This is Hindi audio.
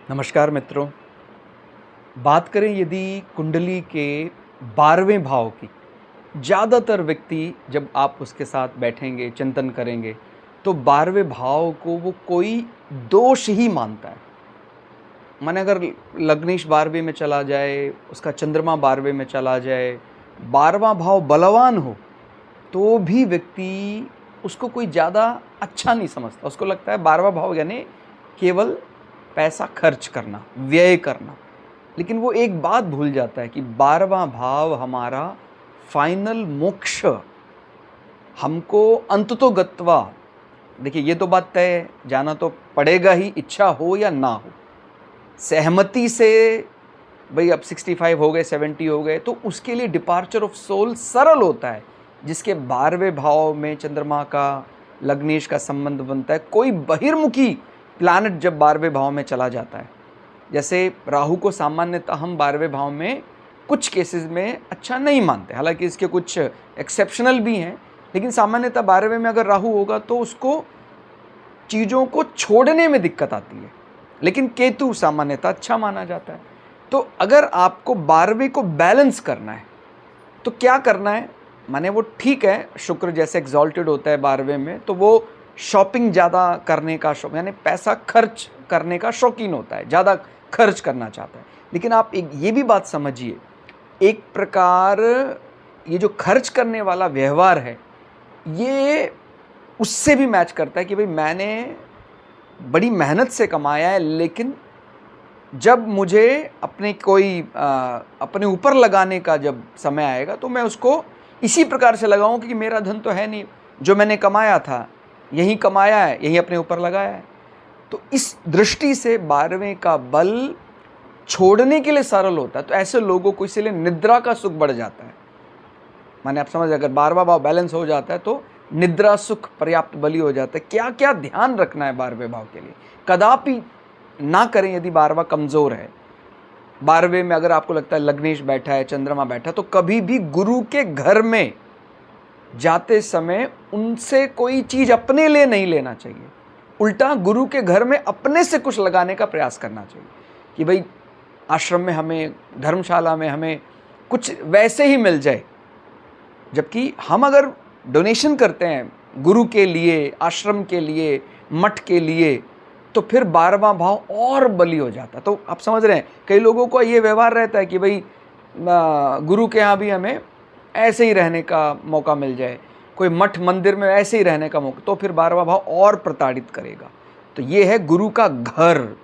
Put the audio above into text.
नमस्कार मित्रों। बात करें यदि कुंडली के 12वें भाव की, ज़्यादातर व्यक्ति जब आप उसके साथ बैठेंगे, चिंतन करेंगे, तो 12वें भाव को वो कोई दोष ही मानता है। माने अगर लग्नेश 12वें में चला जाए, उसका चंद्रमा 12वें में चला जाए, 12वां भाव बलवान हो, तो भी व्यक्ति उसको कोई ज़्यादा अच्छा नहीं समझता। उसको लगता है 12वां भाव यानी केवल पैसा खर्च करना, व्यय करना। लेकिन वो एक बात भूल जाता है कि 12वां भाव हमारा फाइनल मोक्ष, हमको अंततो गत्वा, देखिए ये तो बात तय है, जाना तो पड़ेगा ही, इच्छा हो या ना हो। सहमति से भाई अब 65 हो गए, 70 हो गए, तो उसके लिए डिपार्चर ऑफ सोल सरल होता है। जिसके 12वें भाव में चंद्रमा का, लग्नेश का संबंध बनता है, कोई बहिर्मुखी प्लैनेट जब 12वें भाव में चला जाता है, जैसे राहु को सामान्यतः हम 12वें भाव में कुछ केसेस में अच्छा नहीं मानते, हालांकि इसके कुछ एक्सेप्शनल भी हैं, लेकिन सामान्यतः 12वें में अगर राहु होगा तो उसको चीज़ों को छोड़ने में दिक्कत आती है। लेकिन केतु सामान्यतः अच्छा माना जाता है। तो अगर आपको 12वें को बैलेंस करना है तो क्या करना है, माने वो ठीक है, शुक्र जैसे एग्जॉल्टेड होता है 12वें में, तो वो शॉपिंग ज़्यादा करने का शौक, यानी पैसा खर्च करने का शौकीन होता है, ज़्यादा खर्च करना चाहता है। लेकिन आप एक ये भी बात समझिए, एक प्रकार ये जो खर्च करने वाला व्यवहार है, ये उससे भी मैच करता है कि भाई मैंने बड़ी मेहनत से कमाया है, लेकिन जब मुझे अपने ऊपर लगाने का जब समय आएगा तो मैं उसको इसी प्रकार से लगाऊं कि मेरा धन तो है नहीं, जो मैंने कमाया था यही कमाया है, यही अपने ऊपर लगाया है। तो इस दृष्टि से 12वें का बल छोड़ने के लिए सरल होता है। तो ऐसे लोगों को इसीलिए निद्रा का सुख बढ़ जाता है। माने आप समझ, अगर 12वां भाव बैलेंस हो जाता है तो निद्रा सुख पर्याप्त बली हो जाता है। क्या क्या ध्यान रखना है 12वें भाव के लिए, कदापि ना करें यदि 12वां कमजोर है। 12वें में अगर आपको लगता है लग्नेश बैठा है, चंद्रमा बैठा है, तो कभी भी गुरु के घर में जाते समय उनसे कोई चीज अपने लिए नहीं लेना चाहिए। उल्टा गुरु के घर में अपने से कुछ लगाने का प्रयास करना चाहिए कि भाई आश्रम में हमें, धर्मशाला में हमें कुछ वैसे ही मिल जाए। जबकि हम अगर डोनेशन करते हैं गुरु के लिए, आश्रम के लिए, मठ के लिए, तो फिर 12वां भाव और बली हो जाता। तो आप समझ रहे हैं, कई लोगों को ये व्यवहार रहता है कि भाई गुरु के यहाँ भी हमें ऐसे ही रहने का मौका मिल जाए, कोई मठ मंदिर में ऐसे ही रहने का मौका, तो फिर 12वां भाव और प्रताड़ित करेगा। तो ये है गुरु का घर।